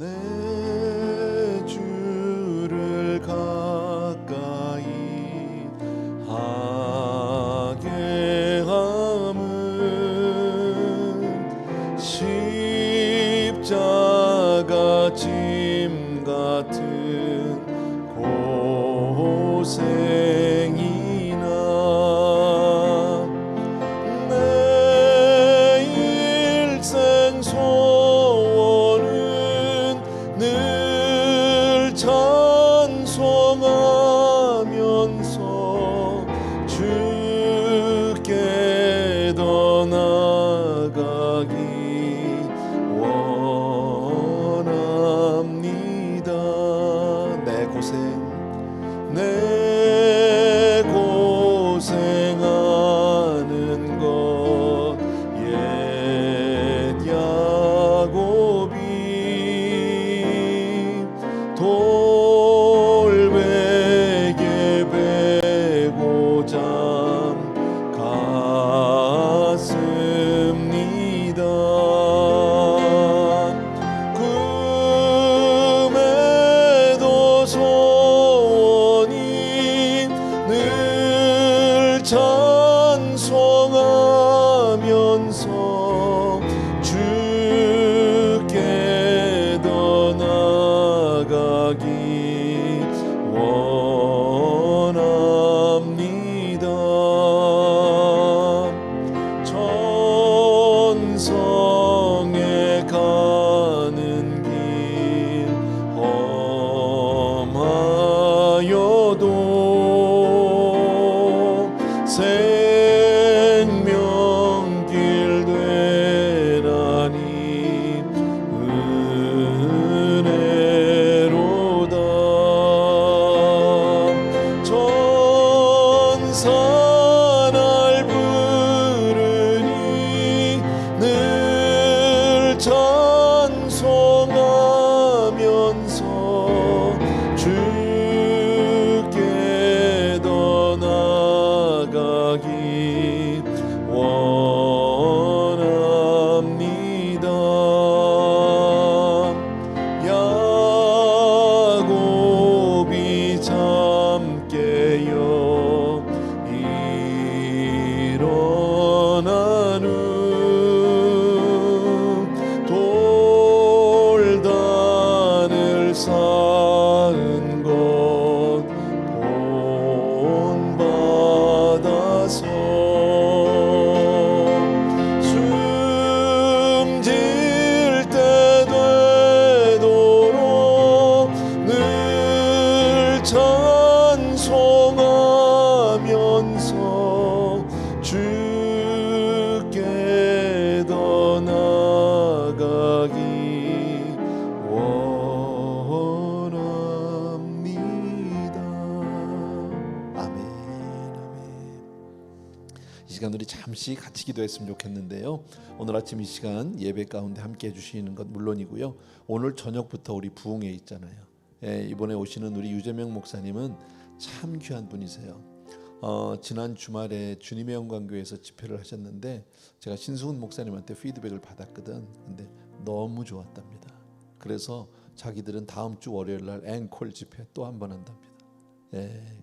내 주를 가까이 하게 함은 십자가 짐 같은 고생이나 내 일생 소원은 늘 찬송하면서 주께 더 나아가기 원합니다. 내 고생하는 것 옛 야곱이 돌베개 베고 잠 갔습니다. 금에도 소원이 늘 찬송하면서 주께 더 나아가기 원합니다. 천성에 가는 길 험하여도 생명길 되나니 은혜로다. 천사 날 부르니 늘 찬송하면서 주께 더 나아가기 원합니다. 야곱이 잠 깨어 일어난 후 돌단을 쌓은 것 본받아서 숨질 때 되도록 늘 찬송하면서 주께 더 나아가기 원합니다. 아멘. 이 시간 우리 잠시 같이 기도했으면 좋겠는데요. 오늘 아침 이 시간 예배 가운데 함께 해주시는 것 물론이고요. 오늘 저녁부터 우리 부흥회 있잖아요. 이번에 오시는 우리 유재명 목사님은 참 귀한 분이세요. 지난 주말에 주님의 영광교회에서 집회를 하셨는데 제가 신승훈 목사님한테 피드백을 받았거든. 근데 너무 좋았답니다. 그래서 자기들은 다음 주 월요일 날 앵콜 집회 또 한 번 한답니다.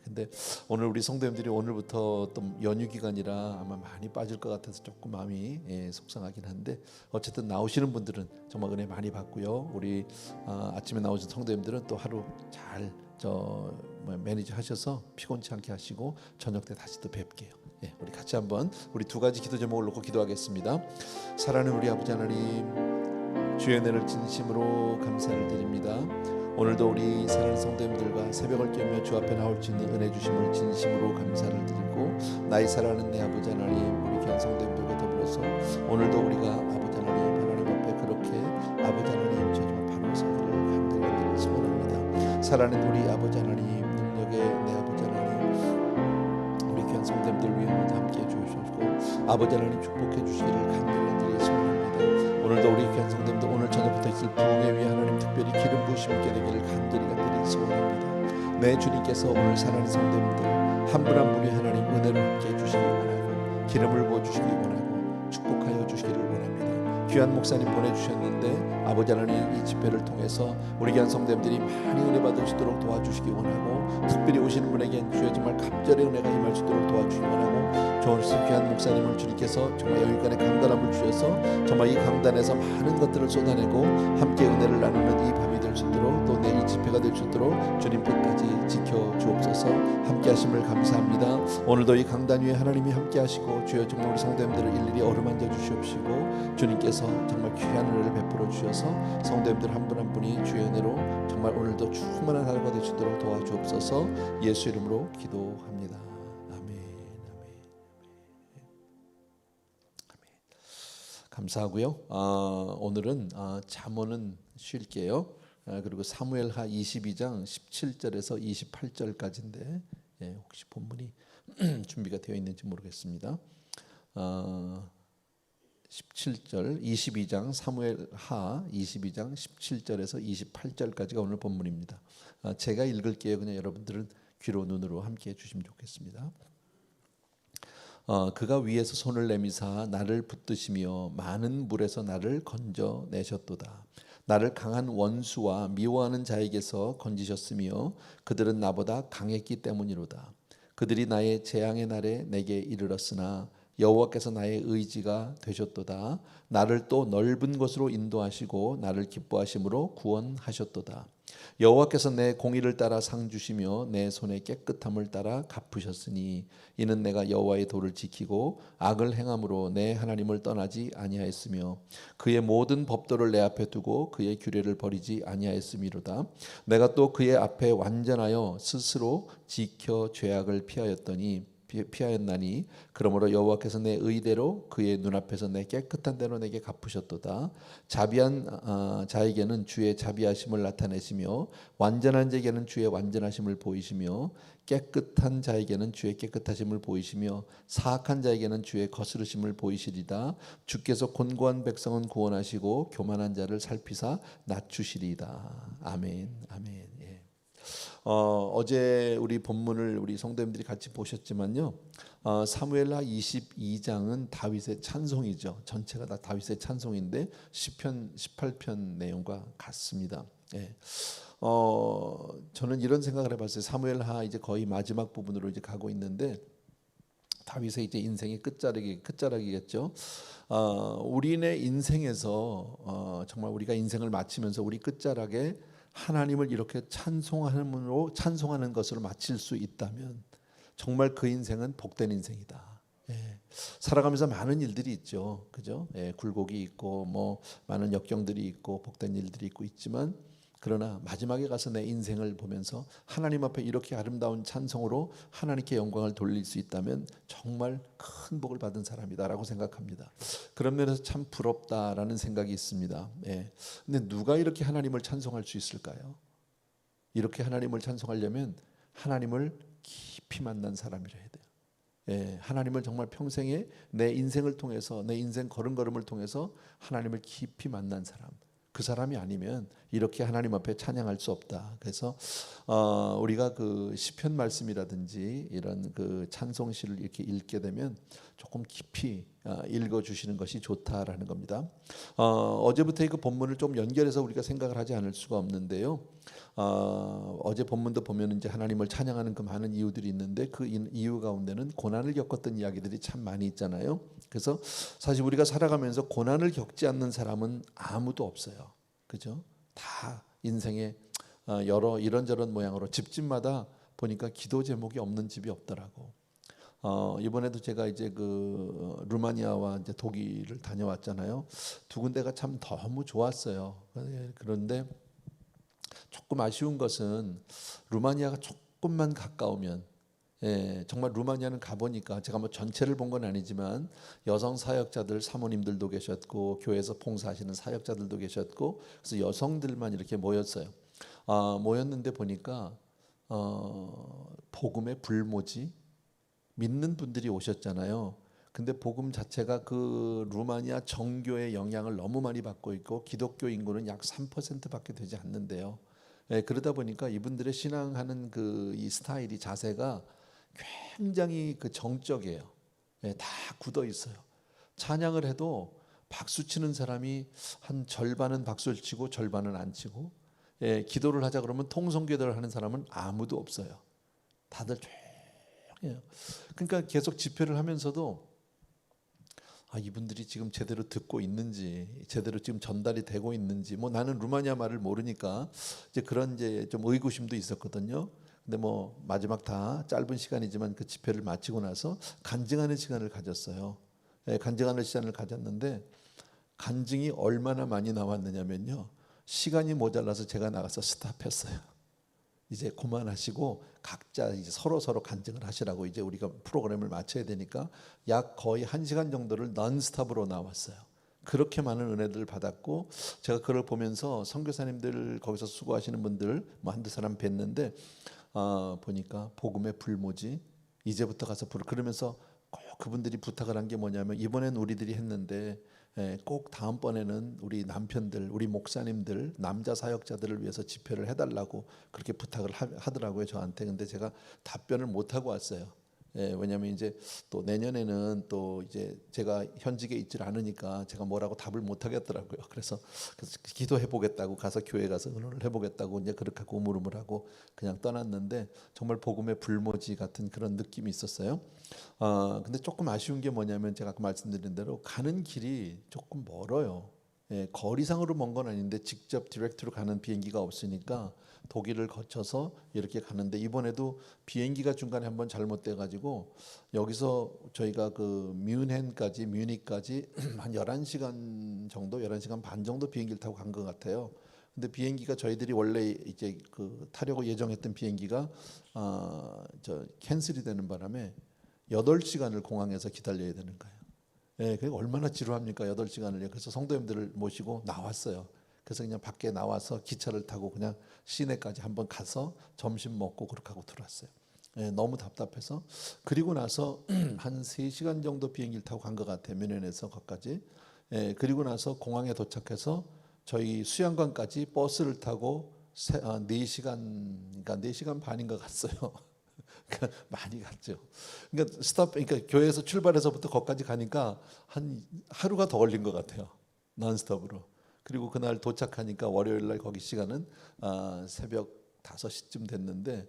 근데 오늘 우리 성도님들이 오늘부터 또 연휴 기간이라 아마 많이 빠질 것 같아서 조금 마음이 속상하긴 한데 어쨌든 나오시는 분들은 정말 은혜 많이 받고요. 우리 아침에 나오신 성도님들은 또 하루 잘 매니저 하셔서 피곤치 않게 하시고 저녁 때 다시 또 뵙게요. 우리 같이 한번 우리 두 가지 기도 제목을 놓고 기도하겠습니다. 사랑하는 우리 아버지 하나님, 주의 은혜를 진심으로 감사를 드립니다. 오늘도 우리 사랑하는 성도님들과 새벽을 깨며 주 앞에 나올 수 있는 은혜 주심을 진심으로 감사를 드리고, 나의 사랑하는 내 아버지 하나님, 우리 귀한 성도님들과 더불어서 오늘도 우리가 아버지 하나님 앞에 그렇게 아버지 하나님 정말 바로 서기를 간절히 소원합니다. 사랑하는 우리 아버지 하나님, 능력의 내 아버지 하나님, 우리 귀한 성도님들 위해 함께 해주시고 아버지 하나님 축복해 주시기를 간절히 소원합니다. 오늘도 우리 귀한 성도님들 오늘 저녁부터 있을 부흥회 위해 하나님 특별히 기름 부으심을 있게 되기를 간절히 소원합니다. 내 주님께서 오늘 사랑하는 성도님들 한 분 한 분이 하나님 은혜를 함께 해주시기 원하고 기름을 부어주시기 원하고 축복하여 주시기를 원합니다. 귀한 목사님 보내주셨는데 아버지 하나님 이 집회를 통해서 우리 귀한 성도님들이 많이 은혜 받을 수 있도록 도와주시기 원하고, 특별히 오시는 분에겐 주의 정말 갑절의 은혜가 임할 수 있도록 도와주시기 원하고, 좋으신 귀한 목사님을 주님께서 정말 영육간의 강단함을 주셔서 정말 이 강단에서 많은 것들을 쏟아내고 함께 은혜를 나누는 이 밤이 될 수 있도록, 또 내 이 집회가 될 수 있도록 주님 끝까지 지켜주옵소서. 함께 하심을 감사합니다. 오늘도 이 강단 위에 하나님이 함께 하시고 주여 정말 우리 성도님들을 일일이 어루만져 주시옵시고, 주님께서 정말 귀한 은혜를 베풀어 주셔서 성도님들 한 분 한 분이 주의 은혜로 정말 오늘도 충만한 하루가 될 수 있도록 도와주옵소서. 예수 이름으로 기도합니다. 아멘. 감사하고요. 오늘은 잠언은 쉴게요. 그리고 사무엘하 22장 17절에서 28절까지인데 혹시 본문이 준비가 되어 있는지 모르겠습니다. 17절 22장 사무엘하 22장 17절에서 28절까지가 오늘 본문입니다. 제가 읽을게요. 그냥 여러분들은 귀로 눈으로 함께 해주시면 좋겠습니다. 그가 위에서 손을 내미사 나를 붙드시며 많은 물에서 나를 건져내셨도다. 나를 강한 원수와 미워하는 자에게서 건지셨으며 그들은 나보다 강했기 때문이로다. 그들이 나의 재앙의 날에 내게 이르렀으나 여호와께서 나의 의지가 되셨도다. 나를 또 넓은 곳으로 인도하시고 나를 기뻐하심으로 구원하셨도다. 여호와께서 내 공의를 따라 상 주시며 내 손의 깨끗함을 따라 갚으셨으니 이는 내가 여호와의 도를 지키고 악을 행함으로 내 하나님을 떠나지 아니하였으며 그의 모든 법도를 내 앞에 두고 그의 규례를 버리지 아니하였음이로다. 내가 또 그의 앞에 완전하여 스스로 지켜 죄악을 피하였나니 그러므로 여호와께서 내 의대로 그의 눈앞에서 내 깨끗한 대로 내게 갚으셨도다. 자비한 자에게는 주의 자비하심을 나타내시며 완전한 자에게는 주의 완전하심을 보이시며 깨끗한 자에게는 주의 깨끗하심을 보이시며 사악한 자에게는 주의 거스르심을 보이시리다. 주께서 곤고한 백성은 구원하시고 교만한 자를 살피사 낮추시리다. 아멘. 아멘. 어제 우리 본문을 우리 성도님들이 같이 보셨지만요, 사무엘하 22장은 다윗의 찬송이죠. 전체가 다 다윗의 찬송인데 시편 18편 내용과 같습니다. 저는 이런 생각을 해봤어요. 사무엘하 이제 거의 마지막 부분으로 이제 가고 있는데 다윗의 이제 인생의 끝자락이겠죠. 우리네 인생에서 정말 우리가 인생을 마치면서 우리 끝자락에 하나님을 이렇게 찬송하는 것으로 마칠 수 있다면 정말 그 인생은 복된 인생이다. 살아가면서 많은 일들이 있죠, 그죠? 굴곡이 있고 뭐 많은 역경들이 있고 복된 일들이 있지만 그러나 마지막에 가서 내 인생을 보면서 하나님 앞에 이렇게 아름다운 찬송으로 하나님께 영광을 돌릴 수 있다면 정말 큰 복을 받은 사람이다라고 생각합니다. 그런 면에서 참 부럽다라는 생각이 있습니다. 근데 누가 이렇게 하나님을 찬송할 수 있을까요? 이렇게 하나님을 찬송하려면 하나님을 깊이 만난 사람이라 해야 돼요. 하나님을 정말 평생에 내 인생을 통해서, 내 인생 걸음걸음을 통해서 하나님을 깊이 만난 사람, 그 사람이 아니면 이렇게 하나님 앞에 찬양할 수 없다. 그래서 우리가 그 시편 말씀이라든지 이런 그 찬송시를 이렇게 읽게 되면 조금 깊이 읽어주시는 것이 좋다라는 겁니다. 어제부터 그 본문을 좀 연결해서 우리가 생각을 하지 않을 수가 없는데요. 어제 본문도 보면 이제 하나님을 찬양하는 그 많은 이유들이 있는데 그 이유 가운데는 고난을 겪었던 이야기들이 참 많이 있잖아요. 그래서 사실 우리가 살아가면서 고난을 겪지 않는 사람은 아무도 없어요. 그죠? 다 인생에 여러 이런저런 모양으로 집집마다 보니까 기도 제목이 없는 집이 없더라고. 이번에도 제가 이제 그 루마니아와 이제 독일을 다녀왔잖아요. 두 군데가 참 너무 좋았어요. 그런데 조금 아쉬운 것은 루마니아가 조금만 가까우면, 정말 루마니아는 가보니까 제가 뭐 전체를 본 건 아니지만 여성 사역자들 사모님들도 계셨고 교회에서 봉사하시는 사역자들도 계셨고 그래서 여성들만 이렇게 모였어요. 모였는데 보니까 복음의 불모지, 믿는 분들이 오셨잖아요. 근데 복음 자체가 그 루마니아 정교의 영향을 너무 많이 받고 있고 기독교 인구는 약 3%밖에 되지 않는데요. 그러다 보니까 이분들의 신앙하는 그 이 스타일이, 자세가 굉장히 그 정적이에요. 다 굳어 있어요. 찬양을 해도 박수 치는 사람이 한 절반은 박수를 치고 절반은 안 치고, 기도를 하자 그러면 통성기도를 하는 사람은 아무도 없어요. 다들 조용해요. 그러니까 계속 집회를 하면서도 이분들이 지금 제대로 듣고 있는지, 제대로 지금 전달이 되고 있는지, 뭐 나는 루마니아 말을 모르니까 이제 그런 이제 좀 의구심도 있었거든요. 근데 뭐 마지막 다 짧은 시간이지만 그 집회를 마치고 나서 간증하는 시간을 가졌어요. 간증하는 시간을 가졌는데 간증이 얼마나 많이 나왔느냐면요, 시간이 모자라서 제가 나가서 스탑했어요. 이제 그만하시고 각자 이제 서로 간증을 하시라고, 이제 우리가 프로그램을 마쳐야 되니까 약 거의 1시간 정도를 넌스톱으로 나왔어요. 그렇게 많은 은혜들을 받았고, 제가 그걸 보면서 선교사님들 거기서 수고하시는 분들 뭐 한두 사람 뵀는데 보니까 복음의 불모지, 이제부터 가서 그러면서 꼭 그분들이 부탁을 한 게 뭐냐면, 이번엔 우리들이 했는데 꼭 다음번에는 우리 남편들, 우리 목사님들, 남자 사역자들을 위해서 집회를 해달라고 그렇게 부탁을 하더라고요, 저한테. 근데 제가 답변을 못 하고 왔어요. 왜냐하면 이제 또 내년에는 또 이제 제가 현직에 있질 않으니까 제가 뭐라고 답을 못 하겠더라고요. 그래서 기도해 보겠다고, 가서 교회 가서 의논을 해 보겠다고 이제 그렇게 하고 우물우물하고 그냥 떠났는데, 정말 복음의 불모지 같은 그런 느낌이 있었어요. 근데 조금 아쉬운 게 뭐냐면, 제가 아까 말씀드린 대로 가는 길이 조금 멀어요. 거리상으로 먼 건 아닌데 직접 디렉트로 가는 비행기가 없으니까 독일을 거쳐서 이렇게 가는데, 이번에도 비행기가 중간에 한번 잘못돼 가지고 여기서 저희가 그 뮤니까지 한 11시간 정도, 11시간 반 정도 비행기를 타고 간 것 같아요. 근데 비행기가 저희들이 원래 이제 그 타려고 예정했던 비행기가 캔슬이 되는 바람에 8시간을 공항에서 기다려야 되는 거예요. 그게 얼마나 지루합니까, 8시간을요. 그래서 성도님들을 모시고 나왔어요. 그래서 그냥 밖에 나와서 기차를 타고 그냥 시내까지 한번 가서 점심 먹고 그렇게 하고 들어왔어요. 너무 답답해서. 그리고 나서 한 3시간 정도 비행기를 타고 간 것 같아요, 뮌헨에서 거기까지. 그리고 나서 공항에 도착해서 저희 수양관까지 버스를 타고 4시간, 그러니까 4시간 반인가 갔어요. 그러니까 많이 갔죠. 그러니까 교회에서 출발해서부터 거기까지 가니까 한 하루가 더 걸린 것 같아요, 넌스톱으로. 그리고 그날 도착하니까 월요일 날 거기 시간은 새벽 5시쯤 됐는데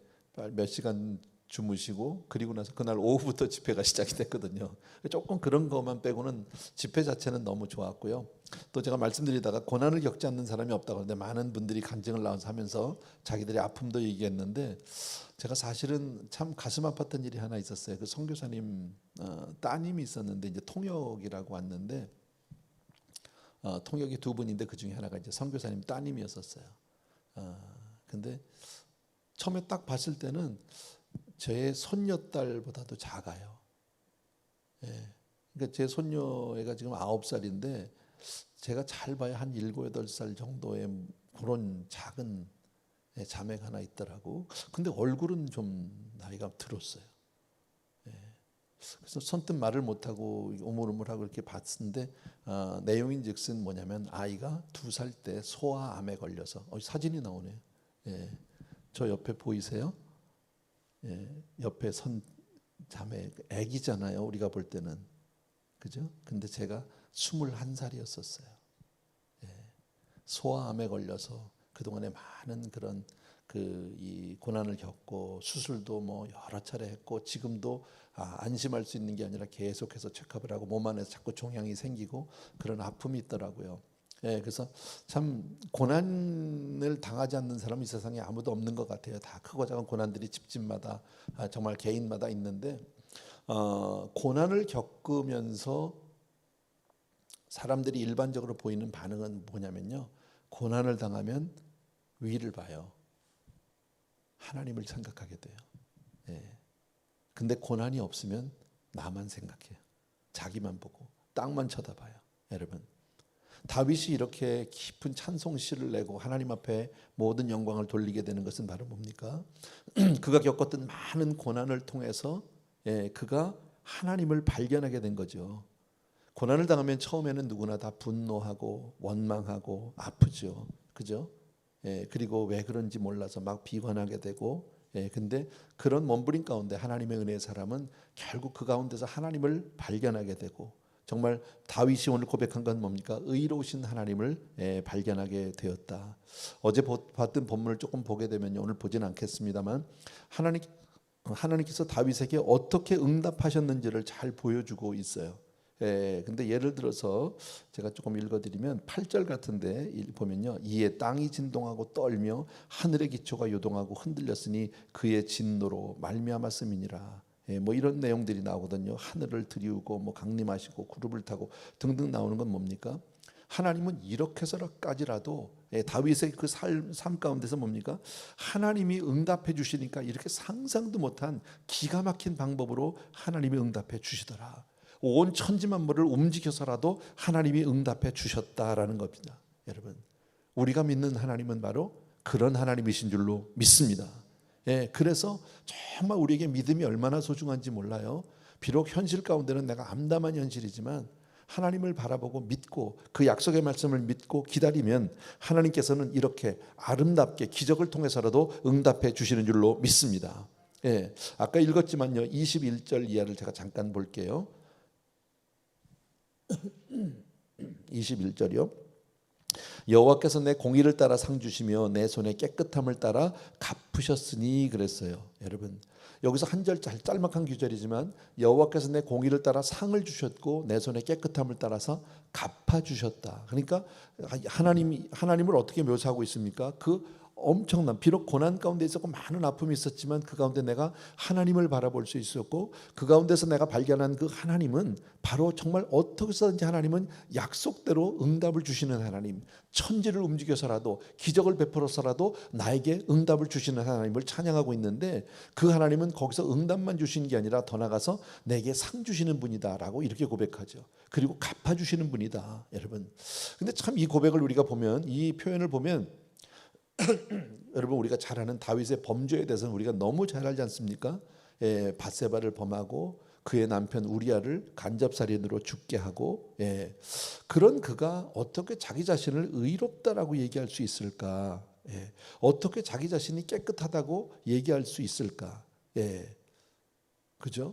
몇 시간 주무시고, 그리고 나서 그날 오후부터 집회가 시작이 됐거든요. 조금 그런 것만 빼고는 집회 자체는 너무 좋았고요. 또 제가 말씀드리다가 고난을 겪지 않는 사람이 없다고 하는데, 많은 분들이 간증을 나와서 하면서 자기들의 아픔도 얘기했는데, 제가 사실은 참 가슴 아팠던 일이 하나 있었어요. 그 선교사님 따님이 있었는데, 이제 통역이라고 왔는데, 통역이 2분인데 그 중에 하나가 이제 선교사님 따님이었었어요. 근데 처음에 딱 봤을 때는 제 손녀딸보다도 작아요. 그러니까 제 손녀애가 지금 9살인데 제가 잘 봐야 한 7, 8살 정도의 그런 작은 자매가 하나 있더라고. 근데 얼굴은 좀 나이가 들었어요. 그래서 선뜻 말을 못하고 오물오물하고 이렇게 봤는데, 내용인즉슨 뭐냐면, 아이가 2살 때 소아암에 걸려서, 사진이 나오네요. 저 옆에 보이세요? 옆에 선 자매, 애기잖아요, 우리가 볼 때는. 그죠? 근데 제가 21살이었었어요. 소아암에 걸려서 그동안에 많은 그런 이 고난을 겪고, 수술도 뭐 여러 차례 했고, 지금도 안심할 수 있는 게 아니라 계속해서 체크업을 하고 몸 안에서 자꾸 종양이 생기고 그런 아픔이 있더라고요. 그래서 참 고난을 당하지 않는 사람은 이 세상에 아무도 없는 것 같아요. 다 크고 작은 고난들이 집집마다 정말 개인마다 있는데, 고난을 겪으면서 사람들이 일반적으로 보이는 반응은 뭐냐면요, 고난을 당하면 위를 봐요. 하나님을 생각하게 돼요. 근데 고난이 없으면 나만 생각해요. 자기만 보고 땅만 쳐다봐요. 여러분, 다윗이 이렇게 깊은 찬송시를 내고 하나님 앞에 모든 영광을 돌리게 되는 것은 바로 뭡니까? 그가 겪었던 많은 고난을 통해서 그가 하나님을 발견하게 된 거죠. 고난을 당하면 처음에는 누구나 다 분노하고 원망하고 아프죠. 그죠? 그리고 왜 그런지 몰라서 막 비관하게 되고, 근데 그런 몸부림 가운데 하나님의 은혜의 사람은 결국 그 가운데서 하나님을 발견하게 되고, 정말 다윗이 오늘 고백한 건 뭡니까? 의로우신 하나님을 발견하게 되었다. 어제 봤던 본문을 조금 보게 되면요, 오늘 보지는 않겠습니다만 하나님께서 다윗에게 어떻게 응답하셨는지를 잘 보여주고 있어요. 근데 예를 들어서 제가 조금 읽어드리면 8절 같은데 보면요, 이에 땅이 진동하고 떨며 하늘의 기초가 요동하고 흔들렸으니 그의 진노로 말미암았음이니라. 뭐 이런 내용들이 나오거든요. 하늘을 들이우고 뭐 강림하시고 구름을 타고 등등 나오는 건 뭡니까? 하나님은 이렇게 해서까지라도 다윗의 그 삶 가운데서 뭡니까? 하나님이 응답해 주시니까 이렇게 상상도 못한 기가 막힌 방법으로 하나님이 응답해 주시더라. 온 천지만물을 움직여서라도 하나님이 응답해 주셨다라는 겁니다. 여러분, 우리가 믿는 하나님은 바로 그런 하나님이신 줄로 믿습니다. 그래서 정말 우리에게 믿음이 얼마나 소중한지 몰라요. 비록 현실 가운데는 내가 암담한 현실이지만 하나님을 바라보고 믿고 그 약속의 말씀을 믿고 기다리면 하나님께서는 이렇게 아름답게 기적을 통해서라도 응답해 주시는 줄로 믿습니다. 아까 읽었지만요, 21절 이하를 제가 잠깐 볼게요. 21절이요. 여호와께서 내 공의를 따라 상 주시며 내 손의 깨끗함을 따라 갚으셨으니 그랬어요. 여러분, 여기서 한 절 짤막한 구절이지만 여호와께서 내 공의를 따라 상을 주셨고 내 손의 깨끗함을 따라서 갚아 주셨다. 그러니까 하나님을 어떻게 묘사하고 있습니까? 그 엄청난, 비록 고난 가운데 있었고 많은 아픔이 있었지만 그 가운데 내가 하나님을 바라볼 수 있었고 그 가운데서 내가 발견한 그 하나님은 바로 정말 어떻게 해서든지 하나님은 약속대로 응답을 주시는 하나님, 천지를 움직여서라도 기적을 베풀어서라도 나에게 응답을 주시는 하나님을 찬양하고 있는데 그 하나님은 거기서 응답만 주시는 게 아니라 더 나아가서 내게 상 주시는 분이다라고 이렇게 고백하죠. 그리고 갚아주시는 분이다. 여러분, 근데 참 이 고백을 우리가 보면, 이 표현을 보면 여러분, 우리가 잘 아는 다윗의 범죄에 대해서는 우리가 너무 잘 알지 않습니까? 밧세바를 범하고 그의 남편 우리아를 간접살인으로 죽게 하고, 그런 그가 어떻게 자기 자신을 의롭다라고 얘기할 수 있을까? 어떻게 자기 자신이 깨끗하다고 얘기할 수 있을까? 그죠?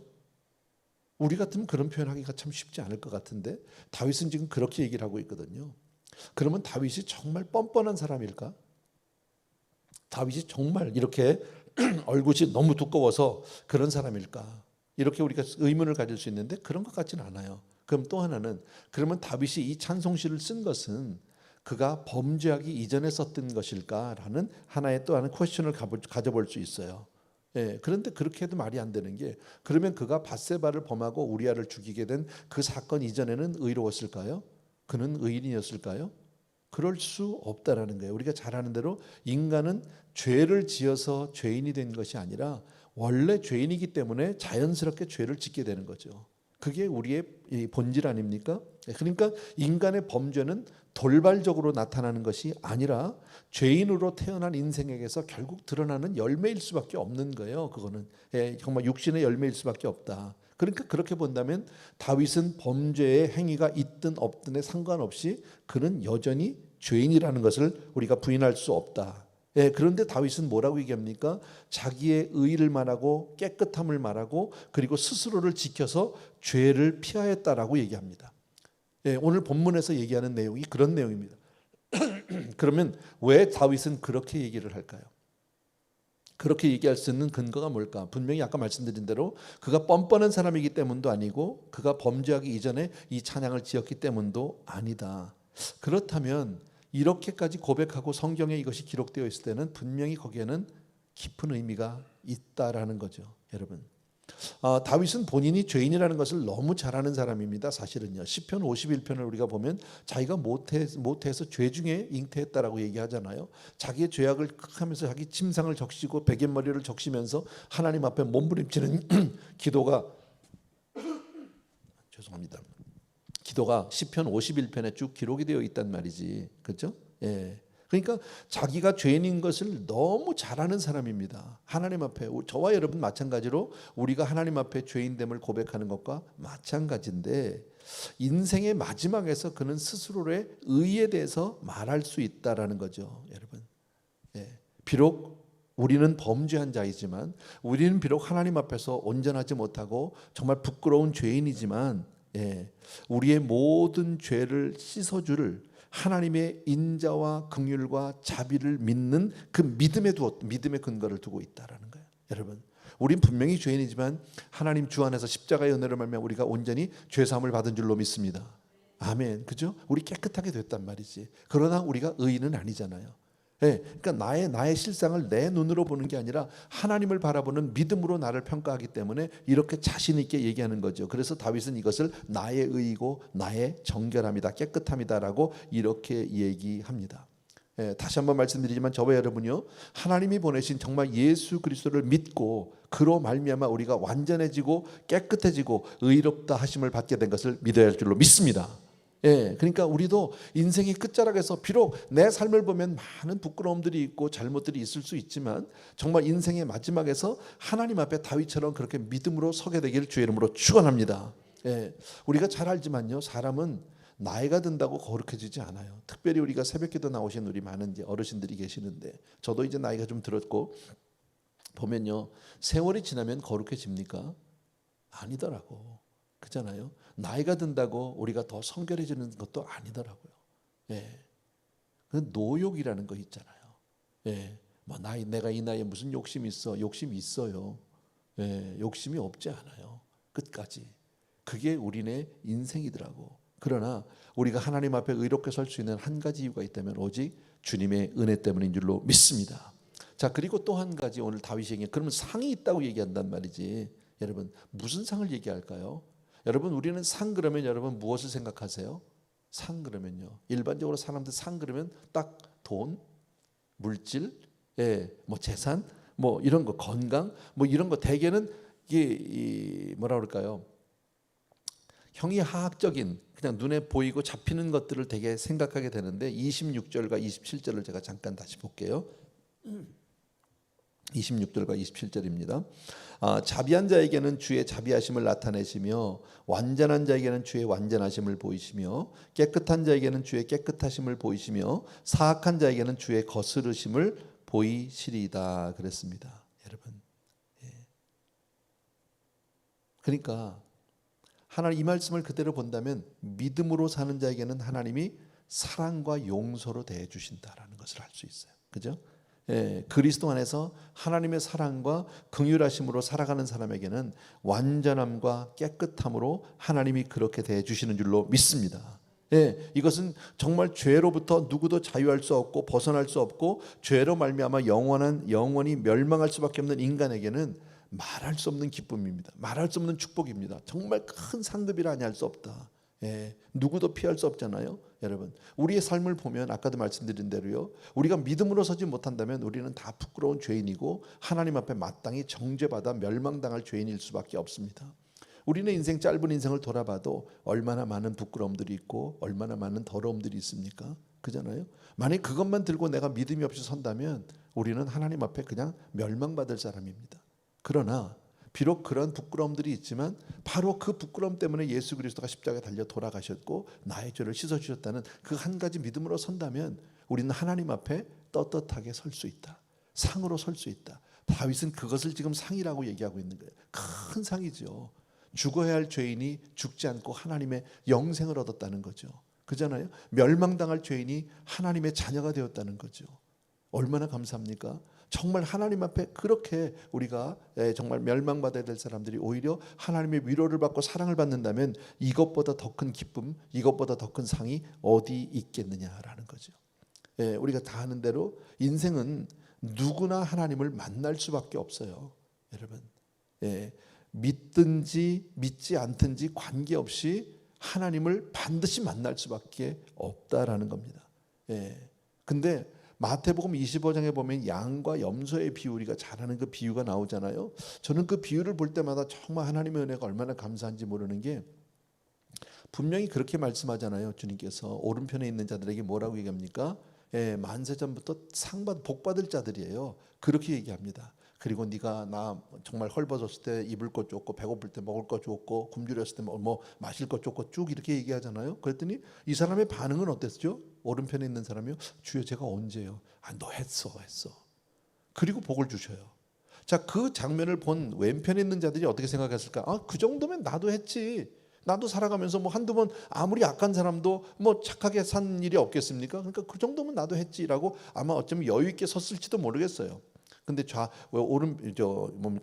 우리 같으면 그런 표현하기가 참 쉽지 않을 것 같은데 다윗은 지금 그렇게 얘기를 하고 있거든요. 그러면 다윗이 정말 뻔뻔한 사람일까? 다윗이 정말 이렇게 얼굴이 너무 두꺼워서 그런 사람일까? 이렇게 우리가 의문을 가질 수 있는데 그런 것 같지는 않아요. 그럼 또 하나는, 그러면 다윗이 이 찬송시를 쓴 것은 그가 범죄하기 이전에 썼던 것일까라는 하나의 또 하나의 퀘스천을 가져볼 수 있어요. 그런데 그렇게 해도 말이 안 되는 게, 그러면 그가 밧세바를 범하고 우리아를 죽이게 된 그 사건 이전에는 의로웠을까요? 그는 의인이었을까요? 그럴 수 없다라는 거예요. 우리가 잘 아는 대로 인간은 죄를 지어서 죄인이 된 것이 아니라 원래 죄인이기 때문에 자연스럽게 죄를 짓게 되는 거죠. 그게 우리의 본질 아닙니까? 그러니까 인간의 범죄는 돌발적으로 나타나는 것이 아니라 죄인으로 태어난 인생에게서 결국 드러나는 열매일 수밖에 없는 거예요. 그거는 정말 육신의 열매일 수밖에 없다. 그러니까 그렇게 본다면 다윗은 범죄의 행위가 있든 없든에 상관없이 그는 여전히 죄인이라는 것을 우리가 부인할 수 없다. 그런데 다윗은 뭐라고 얘기합니까? 자기의 의를 말하고 깨끗함을 말하고 그리고 스스로를 지켜서 죄를 피하였다라고 얘기합니다. 오늘 본문에서 얘기하는 내용이 그런 내용입니다. 그러면 왜 다윗은 그렇게 얘기를 할까요? 그렇게 얘기할 수 있는 근거가 뭘까? 분명히 아까 말씀드린 대로 그가 뻔뻔한 사람이기 때문도 아니고 그가 범죄하기 이전에 이 찬양을 지었기 때문도 아니다. 그렇다면 이렇게까지 고백하고 성경에 이것이 기록되어 있을 때는 분명히 거기에는 깊은 의미가 있다라는 거죠. 여러분, 다윗은 본인이 죄인이라는 것을 너무 잘 아는 사람입니다. 사실은요, 시편 51편을 우리가 보면 자기가 모태에서 죄 중에 잉태했다라고 얘기하잖아요. 자기의 죄악을 하면서 자기 침상을 적시고 베갯머리를 적시면서 하나님 앞에 몸부림치는 기도가 죄송합니다. 기도가 시편 51편에 쭉 기록이 되어 있단 말이지, 그렇죠? 그러니까 자기가 죄인인 것을 너무 잘 아는 사람입니다. 하나님 앞에, 저와 여러분 마찬가지로 우리가 하나님 앞에 죄인됨을 고백하는 것과 마찬가지인데 인생의 마지막에서 그는 스스로의 의에 대해서 말할 수 있다라는 거죠, 여러분. 비록 우리는 범죄한 자이지만, 우리는 비록 하나님 앞에서 온전하지 못하고 정말 부끄러운 죄인이지만, 예, 우리의 모든 죄를 씻어줄 하나님의 인자와 긍휼과 자비를 믿는 그 믿음의 근거를 두고 있다라는 거예요. 여러분, 우린 분명히 죄인이지만 하나님 주 안에서 십자가의 은혜를 말미암아 우리가 온전히 죄 사함을 받은 줄로 믿습니다. 아멘. 그죠? 우리 깨끗하게 됐단 말이지. 그러나 우리가 의인은 아니잖아요. 예, 그러니까 나의 실상을 내 눈으로 보는 게 아니라 하나님을 바라보는 믿음으로 나를 평가하기 때문에 이렇게 자신 있게 얘기하는 거죠. 그래서 다윗은 이것을 나의 의이고 나의 정결함이다, 깨끗함이다라고 이렇게 얘기합니다. 예, 다시 한번 말씀드리지만 저와 여러분이요, 하나님이 보내신 정말 예수 그리스도를 믿고 그로 말미암아 우리가 완전해지고 깨끗해지고 의롭다 하심을 받게 된 것을 믿어야 할 줄로 믿습니다. 예, 그러니까 우리도 인생의 끝자락에서 비록 내 삶을 보면 많은 부끄러움들이 있고 잘못들이 있을 수 있지만 정말 인생의 마지막에서 하나님 앞에 다윗처럼 그렇게 믿음으로 서게 되기를 주의 이름으로 축원합니다. 예, 우리가 잘 알지만요, 사람은 나이가 든다고 거룩해지지 않아요. 특별히 우리가 새벽기도 나오신 우리 많은 이제 어르신들이 계시는데 저도 이제 나이가 좀 들었고 보면요, 세월이 지나면 거룩해집니까? 아니더라고. 그렇잖아요. 나이가 든다고 우리가 더 성결해지는 것도 아니더라고요. 예, 그 노욕이라는 거 있잖아요. 예, 뭐 내가 이 나이에 무슨 욕심이 있어? 욕심이 있어요. 예, 욕심이 없지 않아요. 끝까지. 그게 우리네 인생이더라고. 그러나 우리가 하나님 앞에 의롭게 설 수 있는 한 가지 이유가 있다면 오직 주님의 은혜 때문인 줄로 믿습니다. 자, 그리고 또 한 가지 오늘 다윗에게 그러면 상이 있다고 얘기한단 말이지. 여러분, 무슨 상을 얘기할까요? 여러분, 우리는 상 그러면 여러분 무엇을 생각하세요? 상 그러면요, 일반적으로 사람들 상 그러면 딱 돈, 물질, 예, 뭐 재산, 뭐 이런 거, 건강, 뭐 이런 거 대개는 이게 뭐라 그럴까요? 형이하학적인 그냥 눈에 보이고 잡히는 것들을 되게 생각하게 되는데 26절과 27절을 제가 잠깐 다시 볼게요. 26절과 27절입니다. 자비한 자에게는 주의 자비하심을 나타내시며 완전한 자에게는 주의 완전하심을 보이시며 깨끗한 자에게는 주의 깨끗하심을 보이시며 사악한 자에게는 주의 거스르심을 보이시리이다 그랬습니다. 여러분, 예. 그러니까 하나님 이 말씀을 그대로 본다면 믿음으로 사는 자에게는 하나님이 사랑과 용서로 대해 주신다라는 것을 알 수 있어요. 그죠? 예, 그리스도 안에서 하나님의 사랑과 긍휼하심으로 살아가는 사람에게는 완전함과 깨끗함으로 하나님이 그렇게 대해 주시는 줄로 믿습니다. 예, 이것은 정말 죄로부터 누구도 자유할 수 없고 벗어날 수 없고 죄로 말미암아 영원히 멸망할 수밖에 없는 인간에게는 말할 수 없는 기쁨입니다. 말할 수 없는 축복입니다. 정말 큰 상급이라 아니할 수 없다. 예, 누구도 피할 수 없잖아요. 여러분, 우리의 삶을 보면 아까도 말씀드린 대로요, 우리가 믿음으로 서지 못한다면 우리는 다 부끄러운 죄인이고 하나님 앞에 마땅히 정죄받아 멸망당할 죄인일 수밖에 없습니다. 우리는 인생 짧은 인생을 돌아봐도 얼마나 많은 부끄러움들이 있고 얼마나 많은 더러움들이 있습니까? 그잖아요. 만약 그것만 들고 내가 믿음이 없이 선다면 우리는 하나님 앞에 그냥 멸망받을 사람입니다. 그러나 비록 그런 부끄러움들이 있지만 바로 그 부끄러움 때문에 예수 그리스도가 십자가에 달려 돌아가셨고 나의 죄를 씻어주셨다는 그 한 가지 믿음으로 선다면 우리는 하나님 앞에 떳떳하게 설 수 있다. 상으로 설 수 있다. 다윗은 그것을 지금 상이라고 얘기하고 있는 거예요. 큰 상이죠. 죽어야 할 죄인이 죽지 않고 하나님의 영생을 얻었다는 거죠. 그잖아요. 멸망당할 죄인이 하나님의 자녀가 되었다는 거죠. 얼마나 감사합니까? 정말 하나님 앞에 그렇게 우리가 정말 멸망받아야 될 사람들이 오히려 하나님의 위로를 받고 사랑을 받는다면 이것보다 더 큰 기쁨, 이것보다 더 큰 상이 어디 있겠느냐라는 거죠. 우리가 다 아는 대로 인생은 누구나 하나님을 만날 수밖에 없어요. 여러분, 믿든지 믿지 않든지 관계없이 하나님을 반드시 만날 수밖에 없다라는 겁니다. 근데 마태복음 25장에 보면 양과 염소의 비유, 우리가 잘 아는 그 비유가 나오잖아요. 저는 그 비유를 볼 때마다 정말 하나님의 은혜가 얼마나 감사한지 모르는 게, 분명히 그렇게 말씀하잖아요. 주님께서 오른편에 있는 자들에게 뭐라고 얘기합니까? 만세전부터 복 받을 자들이에요. 그렇게 얘기합니다. 그리고 네가 나 정말 헐벗었을 때 입을 것 줬고, 배고플 때 먹을 것 줬고, 굶주렸을 때 뭐 마실 것 줬고, 쭉 이렇게 얘기하잖아요. 그랬더니 이 사람의 반응은 어땠죠? 오른편에 있는 사람이요, 주여 제가 언제요? 너 했어. 그리고 복을 주셔요. 자, 그 장면을 본 왼편에 있는 자들이 어떻게 생각했을까? 그 정도면 나도 했지. 나도 살아가면서 뭐 한두 번 아무리 악한 사람도 뭐 착하게 산 일이 없겠습니까? 그러니까 그 정도면 나도 했지라고 아마 어쩌면 여유 있게 섰을지도 모르겠어요. 근데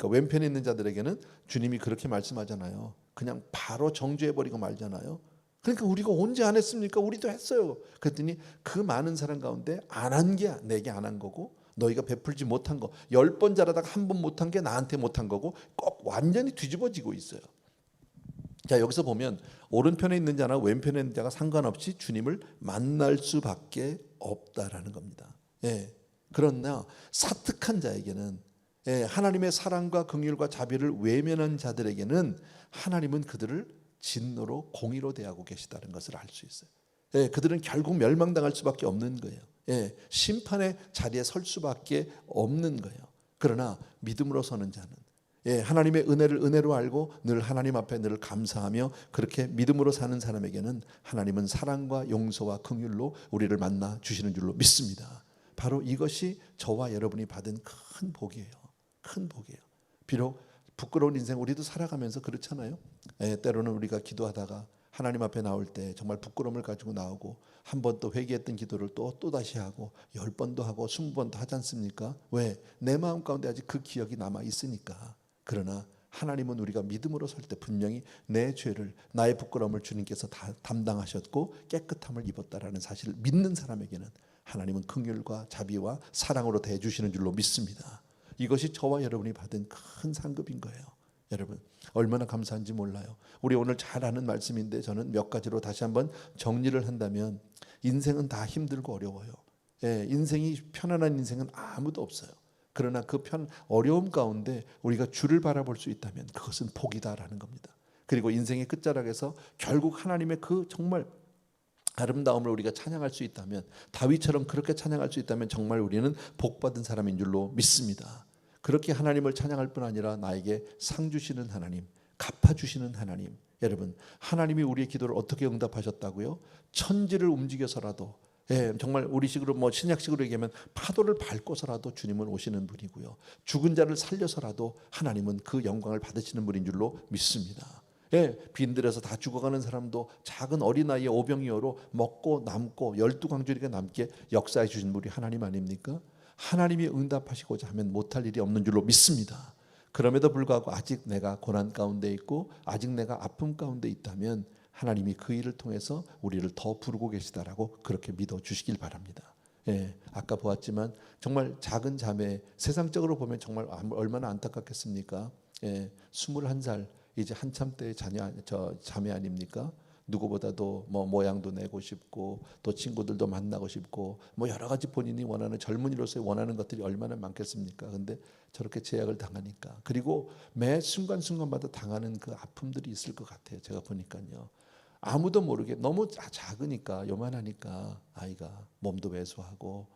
왼편에 있는 자들에게는 주님이 그렇게 말씀하잖아요. 그냥 바로 정죄해 버리고 말잖아요. 그러니까 우리가 언제 안 했습니까? 우리도 했어요. 그랬더니 그 많은 사람 가운데 안 한 게 내게 안 한 거고, 너희가 베풀지 못한 거 10번 잘하다가 한 번 못한 게 나한테 못한 거고, 꼭 완전히 뒤집어지고 있어요. 자, 여기서 보면 오른편에 있는 자나 왼편에 있는 자가 상관없이 주님을 만날 수밖에 없다라는 겁니다. 예. 그러나 사특한 자에게는, 하나님의 사랑과 긍휼과 자비를 외면한 자들에게는 하나님은 그들을 진노로 공의로 대하고 계시다는 것을 알 수 있어요. 그들은 결국 멸망당할 수밖에 없는 거예요. 심판의 자리에 설 수밖에 없는 거예요. 그러나 믿음으로 서는 자는, 하나님의 은혜를 은혜로 알고 늘 하나님 앞에 늘 감사하며 그렇게 믿음으로 사는 사람에게는 하나님은 사랑과 용서와 긍휼로 우리를 만나 주시는 줄로 믿습니다. 바로 이것이 저와 여러분이 받은 큰 복이에요. 큰 복이에요. 비록 부끄러운 인생 우리도 살아가면서 그렇잖아요. 때로는 우리가 기도하다가 하나님 앞에 나올 때 정말 부끄러움을 가지고 나오고, 한 번 또 회개했던 기도를 또다시 하고 10번도 하고 20번도 하지 않습니까? 왜? 내 마음 가운데 아직 그 기억이 남아 있으니까. 그러나 하나님은 우리가 믿음으로 설 때 분명히 내 죄를, 나의 부끄러움을 주님께서 다 담당하셨고 깨끗함을 입었다라는 사실을 믿는 사람에게는 하나님은 긍휼과 자비와 사랑으로 대해주시는 줄로 믿습니다. 이것이 저와 여러분이 받은 큰 상급인 거예요. 여러분 얼마나 감사한지 몰라요. 우리 오늘 잘 아는 말씀인데 저는 몇 가지로 다시 한번 정리를 한다면, 인생은 다 힘들고 어려워요. 인생이 편안한 인생은 아무도 없어요. 그러나 그 어려움 가운데 우리가 주를 바라볼 수 있다면 그것은 복이다라는 겁니다. 그리고 인생의 끝자락에서 결국 하나님의 그 정말 아름다움을 우리가 찬양할 수 있다면, 다윗처럼 그렇게 찬양할 수 있다면 정말 우리는 복받은 사람인 줄로 믿습니다. 그렇게 하나님을 찬양할 뿐 아니라 나에게 상 주시는 하나님, 갚아주시는 하나님. 여러분, 하나님이 우리의 기도를 어떻게 응답하셨다고요? 천지를 움직여서라도, 정말 우리식으로 신약식으로 얘기하면 파도를 밟고서라도 주님은 오시는 분이고요, 죽은 자를 살려서라도 하나님은 그 영광을 받으시는 분인 줄로 믿습니다. 빈들에서 다 죽어가는 사람도 작은 어린아이의 오병이어로 먹고 남고 12광주리가 남게 역사해 주신 분이 하나님 아닙니까? 하나님이 응답하시고자 하면 못할 일이 없는 줄로 믿습니다. 그럼에도 불구하고 아직 내가 고난 가운데 있고 아직 내가 아픔 가운데 있다면 하나님이 그 일을 통해서 우리를 더 부르고 계시다라고 그렇게 믿어 주시길 바랍니다. 아까 보았지만 정말 작은 자매, 세상적으로 보면 정말 얼마나 안타깝겠습니까? 21살 이제 한참 때의 자매 아닙니까? 누구보다도 모양도 내고 싶고 또 친구들도 만나고 싶고 여러 가지 본인이 원하는, 젊은이로서의 원하는 것들이 얼마나 많겠습니까? 근데 저렇게 제약을 당하니까, 그리고 매 순간순간마다 당하는 그 아픔들이 있을 것 같아요. 제가 보니까요. 아무도 모르게 너무 작으니까, 요만하니까 아이가 몸도 왜소하고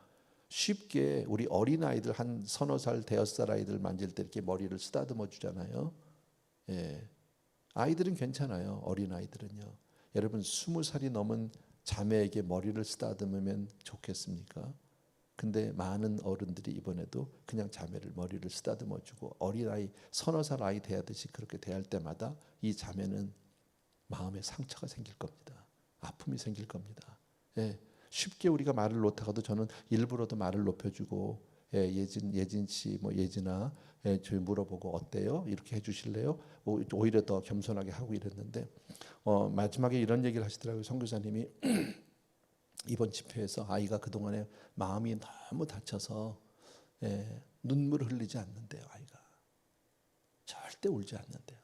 쉽게 우리 어린아이들 한 서너 살, 대여섯 살 아이들 만질 때 이렇게 머리를 쓰다듬어 주잖아요. 아이들은 괜찮아요. 어린아이들은요. 여러분 20살이 넘은 자매에게 머리를 쓰다듬으면 좋겠습니까? 근데 많은 어른들이 이번에도 그냥 자매를 머리를 쓰다듬어 주고 어린아이, 서너 살 아이 대하듯이 그렇게 대할 때마다 이 자매는 마음에 상처가 생길 겁니다. 아픔이 생길 겁니다. 쉽게 우리가 말을 못하고도 저는 일부러도 말을 높여주고, 예진 씨, 예진아, 저희 물어보고 어때요? 이렇게 해주실래요? 오히려 더 겸손하게 하고 이랬는데, 마지막에 이런 얘기를 하시더라고요. 선교사님이 이번 집회에서 아이가 그동안에 마음이 너무 다쳐서 눈물을 흘리지 않는데요. 아이가 절대 울지 않는데요.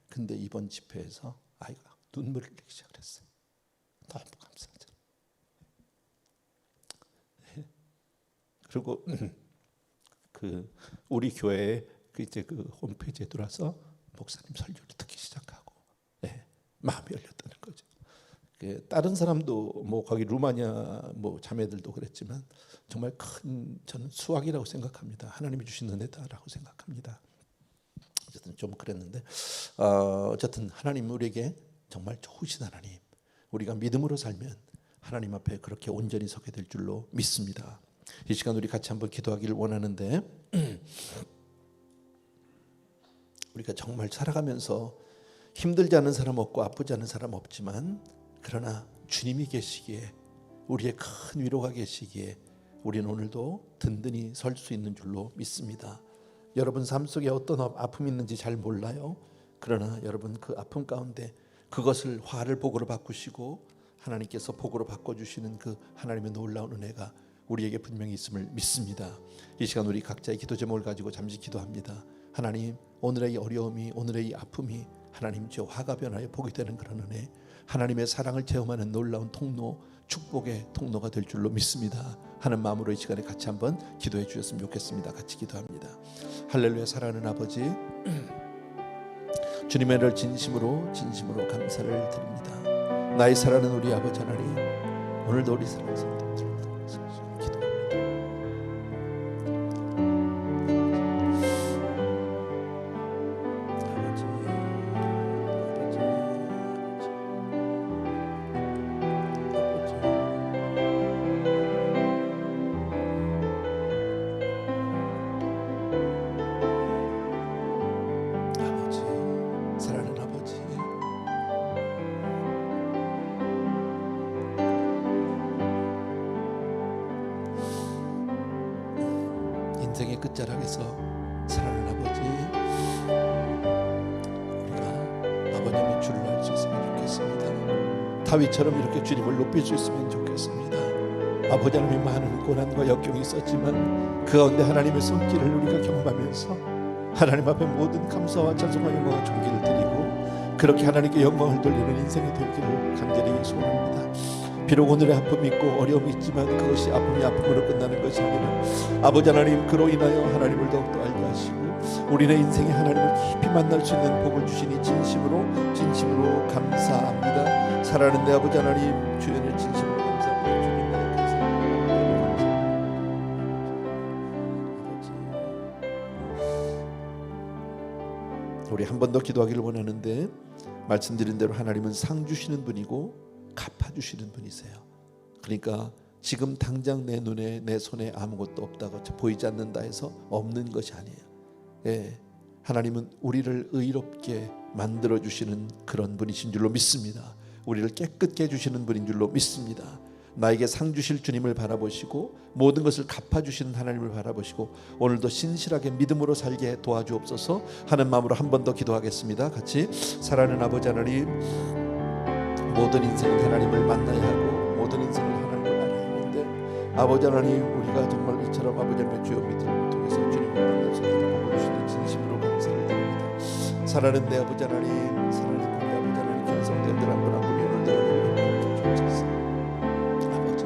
근데 이번 집회에서 아이가 눈물을 흘리기 시작했어요. 너무 감사하죠. 그리고 우리 교회에 이제 그 홈페이지에 들어와서 목사님 설교를 듣기 시작하고, 마음이 열렸다는 거죠. 다른 사람도 거기 루마니아 자매들도 그랬지만 정말 큰, 저는 수확이라고 생각합니다. 하나님이 주신 은혜다라고 생각합니다. 어쨌든 좀 그랬는데, 어쨌든 하나님 우리에게 정말 좋으신 하나님, 우리가 믿음으로 살면 하나님 앞에 그렇게 온전히 서게 될 줄로 믿습니다. 이 시간 우리 같이 한번 기도하기를 원하는데, 우리가 정말 살아가면서 힘들지 않은 사람 없고 아프지 않은 사람 없지만 그러나 주님이 계시기에 우리의 큰 위로가 계시기에 우리는 오늘도 든든히 설 수 있는 줄로 믿습니다. 여러분 삶 속에 어떤 아픔이 있는지 잘 몰라요. 그러나 여러분 그 아픔 가운데 그것을 화를 복으로 바꾸시고 하나님께서 복으로 바꿔주시는 그 하나님의 놀라운 은혜가 우리에게 분명히 있음을 믿습니다. 이 시간 우리 각자의 기도 제목을 가지고 잠시 기도합니다. 하나님, 오늘의 이 어려움이, 오늘의 이 아픔이 하나님 저 화가 변하여 복이 되는 그런 은혜, 하나님의 사랑을 체험하는 놀라운 통로, 축복의 통로가 될 줄로 믿습니다 하는 마음으로 이 시간에 같이 한번 기도해 주셨으면 좋겠습니다. 같이 기도합니다. 할렐루야. 사랑하는 아버지, 주님의 은혜를 진심으로 감사를 드립니다. 나의 사랑하는 우리 아버지 하나님, 오늘도 우리 사랑하는 성도들을 통해서 기도합니다. 인생의 끝자락에서 사랑하는 아버지, 우리가 아버님의 주를 알 수 있으면 좋겠습니다. 다윗처럼 이렇게 주님을 높일 수 있으면 좋겠습니다. 아버지 하나님의 많은 고난과 역경이 있었지만 그 가운데 하나님의 손길을 우리가 경험하면서 하나님 앞에 모든 감사와 찬송과 영광과 존귀를 드리고 그렇게 하나님께 영광을 돌리는 인생이 되기를 간절히 소원합니다. 비록 오늘의 아픔이 있고 어려움이 있지만 그것이 아픔이 아픔으로 끝나는 것이 아니라 아버지 하나님, 그로 인하여 하나님을 더욱더 알게 하시고 우리의 인생에 하나님을 깊이 만날 수 있는 복을 주시니 진심으로 감사합니다. 사랑하는 내 아버지 하나님, 주연을 진심으로 감사합니다. 주님 나의 감사합니다. 우리 한 번 더 기도하기를 원하는데, 말씀드린 대로 하나님은 상 주시는 분이고 갚아주시는 분이세요. 그러니까 지금 당장 내 눈에 내 손에 아무것도 없다고 보이지 않는다 해서 없는 것이 아니에요. 예, 하나님은 우리를 의롭게 만들어주시는 그런 분이신 줄로 믿습니다. 우리를 깨끗게 해주시는 분인 줄로 믿습니다. 나에게 상 주실 주님을 바라보시고 모든 것을 갚아주시는 하나님을 바라보시고 오늘도 신실하게 믿음으로 살게 도와주옵소서 하는 마음으로 한 번 더 기도하겠습니다. 같이. 사랑하는 아버지 하나님, 모든 인생은 하나님을 만나야 하고 모든 인생은 하나님을 알아야 하는데 아버지 하나님, 우리가 정말 이처럼 아버지 하나님의 주여 믿음을 통해서 주님을 만날 수 있도록 복을 주시는 진심으로 감사를 드립니다. 사랑하는 내 아버지 하나님, 사랑하는 우리 아버지 하나님, 견성됨들 한 분 한 분이 오늘도 은혜를 주옵소서. 아버지,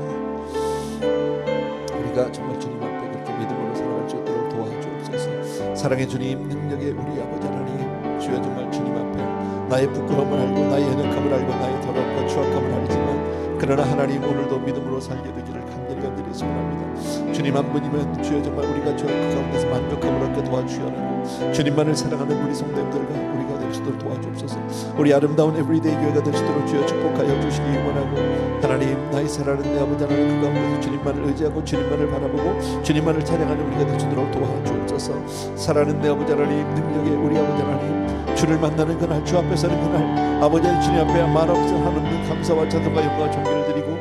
우리가 정말 주님 앞에 그렇게 믿음으로 살아갈 수 있도록 도와주옵소서. 사랑의 주님, 능력의 우리 아버지 하나님, 주여 정말 주님 앞에 나의 부끄러움을 알고 나의 연약함을 알고 나의 더러움과 추악함을 알지만 그러나 하나님, 오늘도 믿음으로 살게 되기를 간절히 소원합니다. 주님 한 분이면 주여 정말 우리가 저 그 가운데서 만족함을 얻게 도와주시라고 주님만을 사랑하는 우리 성도님들과 우리가 될 수 있도록 도와주옵소서. 우리 아름다운 에브리데이 교회가 될 수 있도록 주여 축복하여 주시기 원하고 하나님, 나의 사랑하는 내 아버지 하나님, 그 가운데서 주님만을 의지하고 주님만을 바라보고 주님만을 찬양하는 우리가 될 수 있도록 도와주옵소서. 사랑하는 내 아버지 하나님, 능력의 우리 아버지 하나님, 주를 만나는 그날, 주 앞에 서는 그날 아버지 주님 앞에 말없이 하는 감사와 찬송과 영광과 존귀를 드리고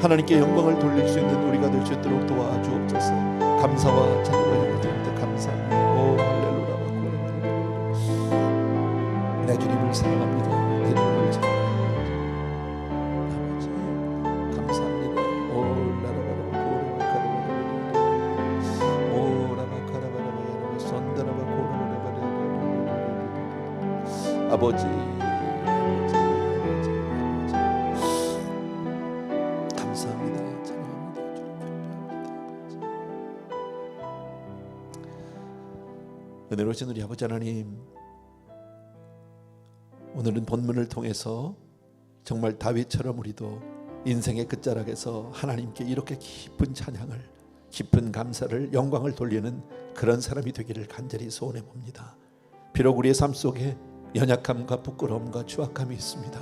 하나님께 영광을 돌릴 수 있는 우리가 될 수 있도록 도와주옵소서. 감사와 찬송과 영광을 드립니다. 감사합니다. 오 할렐루야. 내 주님을 사랑합니다. 내 주님을 사랑합니다. 아버지 감사합니다. 오 라라바라 고라바카라바라 오 라바카라바라 손다라바 고라바라 아버지 감사합니다. 찬양합니다. 은혜로우신 우리 아버지 하나님, 오늘은 본문을 통해서 정말 다윗처럼 우리도 인생의 끝자락에서 하나님께 이렇게 깊은 찬양을, 깊은 감사를, 영광을 돌리는 그런 사람이 되기를 간절히 소원해 봅니다. 비록 우리의 삶 속에 연약함과 부끄러움과 추악함이 있습니다.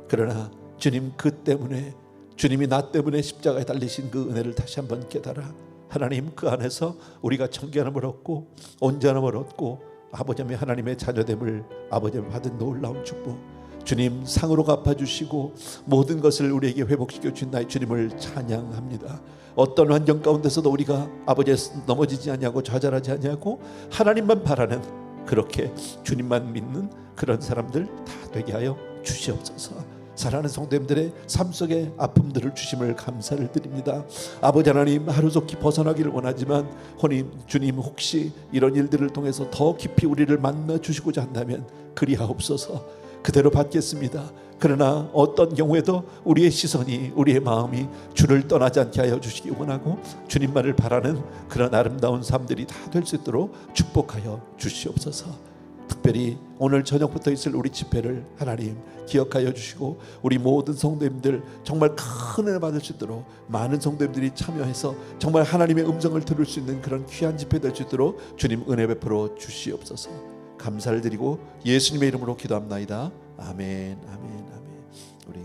그러나 주님, 그 때문에 주님이 나 때문에 십자가에 달리신 그 은혜를 다시 한번 깨달아 하나님, 그 안에서 우리가 청결함을 얻고 온전함을 얻고 아버지 하나님의 자녀됨을 아버지 받은 놀라운 축복, 주님 상으로 갚아주시고 모든 것을 우리에게 회복시켜 주신 나의 주님을 찬양합니다. 어떤 환경 가운데서도 우리가 아버지 넘어지지 아니하고 좌절하지 아니하고 하나님만 바라는, 그렇게 주님만 믿는 그런 사람들 다 되게 하여 주시옵소서. 사랑하는 성도님들의 삶 속에 아픔들을 주심을 감사를 드립니다. 아버지 하나님, 하루속히 벗어나기를 원하지만 주님 혹시 이런 일들을 통해서 더 깊이 우리를 만나 주시고자 한다면 그리하옵소서. 그대로 받겠습니다. 그러나 어떤 경우에도 우리의 시선이, 우리의 마음이 주를 떠나지 않게 하여 주시기 원하고 주님만을 바라는 그런 아름다운 삶들이 다 될 수 있도록 축복하여 주시옵소서. 특별히 오늘 저녁부터 있을 우리 집회를 하나님 기억하여 주시고 우리 모든 성도님들 정말 큰 은혜 받을 수 있도록 많은 성도님들이 참여해서 정말 하나님의 음성을 들을 수 있는 그런 귀한 집회 될 수 있도록 주님 은혜 베풀어 주시옵소서. 감사를 드리고 예수님의 이름으로 기도합나이다. 아멘, 아멘.